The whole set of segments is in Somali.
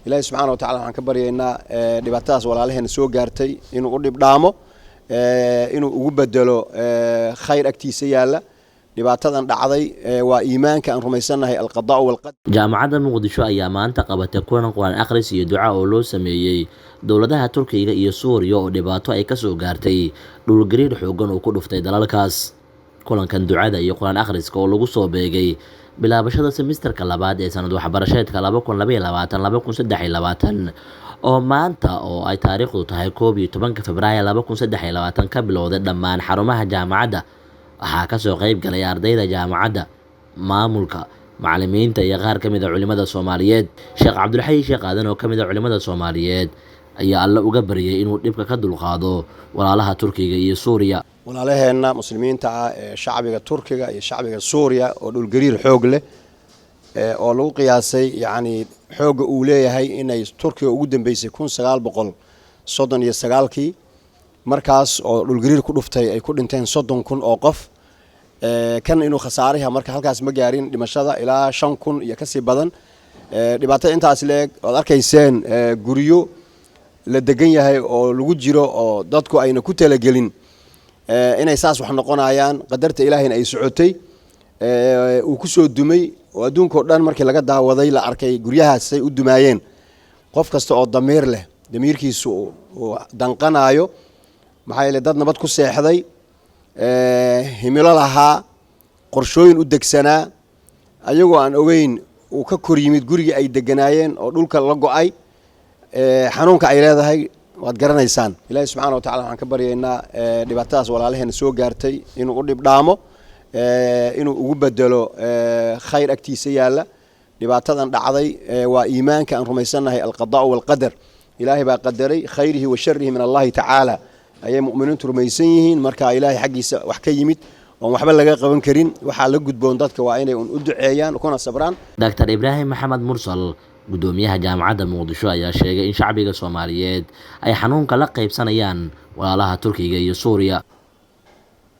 إلهي سبحانه وتعالى عن كبر إن دبتاس ولا عليه نسوق جارتي إنه قرب دعمه إنه وجبدله خير أكتيسية له dhibaatadan dhacday waa iimaanka aan rumaysanahay alqadaa wal qadar. Jaamacadda Muqdisho ayaa maanta qabatay kulan quraan akhris iyo duca oo loo sameeyay dowladaha Turkiga iyo Suuriya oo dhibaato ay ka soo gaartay dhul gariir xooggan oo ku dhuftay dalalkaas. Kulankan ducada iyo quraan akhriska oo lagu soo beegay bilaabashada semesterka labaad ee sanad waxbarasheedka 2022-2023 oo maanta oo ay taariikhdu tahay 11 Febraayo 2023 ka bilowday dhammaan xarumaha jaamacadda. waxaa ka soo qayb galay ardayda jaamacadda, maamulka, macallimiinta iyo qaar ka mid ah culimada Soomaaliyeed. Sheekh Cabdulxayi Sheekh Aadan oo ka mid ah culimada Soomaaliyeed ayaa Alle uga baryay inuu dhibka ka dulqaado walaalaha Turkiga iyo Suuriya. Walaalaheena muslimiinta ah ee shacbiga Turkiga iyo shacbiga Suuriya oo dhul gariir xoog leh oo lagu qiyaasay xooga uu leeyahay inay Turkiga ugu dambeysay 1939kii markaas oo dhul gariir ku dhuftay ay ku dhinteen 30,000 oo qof kan inuu khasaaraha marka halkaas ma gaarin dhimashada ilaa 5,000 iyo ka sii badan dhibaatada intaas leeg oo arkayseen guriyo la degan yahay oo lagu jiro oo dadku ayna ku talagelin inay saas wax noqonayaan qadarta Ilaahayna ay socotay uu ku soo dumay oo adduunka oo dhan markii laga daawaday la arkay guryahaas ay u dumaayeen qof kasta oo damiir leh damiirkiisu oo danqanayo maxay le dad nabad ku seexday himilo lahaa qorshooyin u degsanaa ayagoo aan ogeyn uu ka kor yimid gurigii ay deganaayeen oo dhulka la go'ay xanuunka ay leedahay waad garanaysaan. Ilaahay subxaanahu wa tacaala waxaan ka baryaynaa dhibaatadaas walaalaheena soo gaartay inuu u dhibdhaamo inuu ugu bedelo khayr agtiisa yaalla. dhibaatadan dhacday waa iimaanka aan rumaysanahay alqadaa wal qadar. ilaahay baa qadaray khayrihi wa sharrihi min allahi tacaala ayay mu'miniintu rumaysan yihiin marka ilaahay xaqiisa wax ka yimid oo waxba laga qaban karin waxa la gudboon dadka waa inay u duceeyaan kuna sabraan. Dr. Ibrahim Maxamed Mursal gudoomiyaha jaamacadda Muqdisho ayaa sheegay in shacbiga Soomaaliyeed ay xanuunka la qaybsanayaan walaalaha Turkiga iyo Suuriya.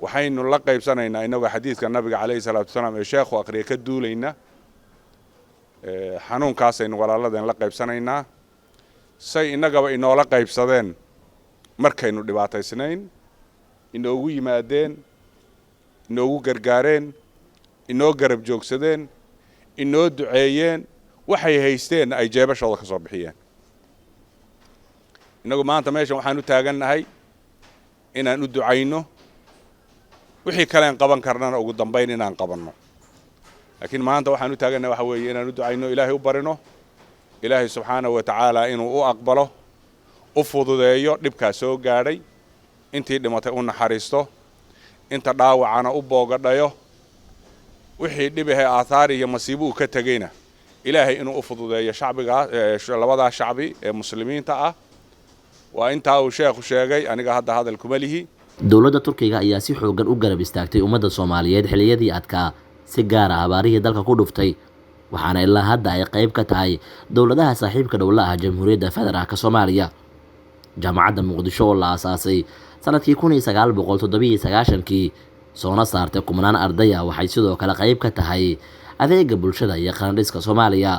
waxaynu la qaybsanaynaa inaga xadiiska nabiga calayhi salaatu wasalaam ee sheekhu aqriye ka duulayna xanuunkaas aynu walaaladeen la qaybsanaynaa say inagaba inoola qaybsadeen markaynu dhibaataysnayn inoogu yimaadeen inoogu gargaareen inoo garab joogsadeen inoo duceeyeen waxay haysteen ay jeebashooda ka soo bixiyeen. inagu maanta meeshan waxaan u taagannahay inaan u ducayno wixii kale aan qaban karnana ugu dambayn inaan qabanno laakiin maanta waxaan u taagannahay waxa weeye inaan u ducayno ilaahay u barino ilaahay subxaanahu wa tacaala inuu u aqbalo u fududeeyo dhibkaa soo gaadhay intii dhimatay u naxariisto inta dhaawacana u boogadhayo wixii dhibahay aathar iyo masiibo uu ka tagayna ilaahay inuu u fududeeyo shacbiga labada shacbi ee muslimiinta ah waa inta uu sheekhu sheegay aniga hadda hadal kuma lihi. Dowladda Turkiga ayaa si xooggan u garab istaagtay ummadda Soomaaliyeed xilliyadii adkaa si gaar ah abaarihii dalka ku dhuftay waxaana ilaa hadda ay qayb ka tahay dowladaha saaxiibka dowladda ah Jamhuuriyadda Federaalka Soomaaliya. jaamacadda Muqdisho oo la aasaasay sanadkii 1997kii soona saartay kumanaan arday ah waxay sidoo kale qayb ka tahay adeega bulshada iyo qaran dhiska Soomaaliya.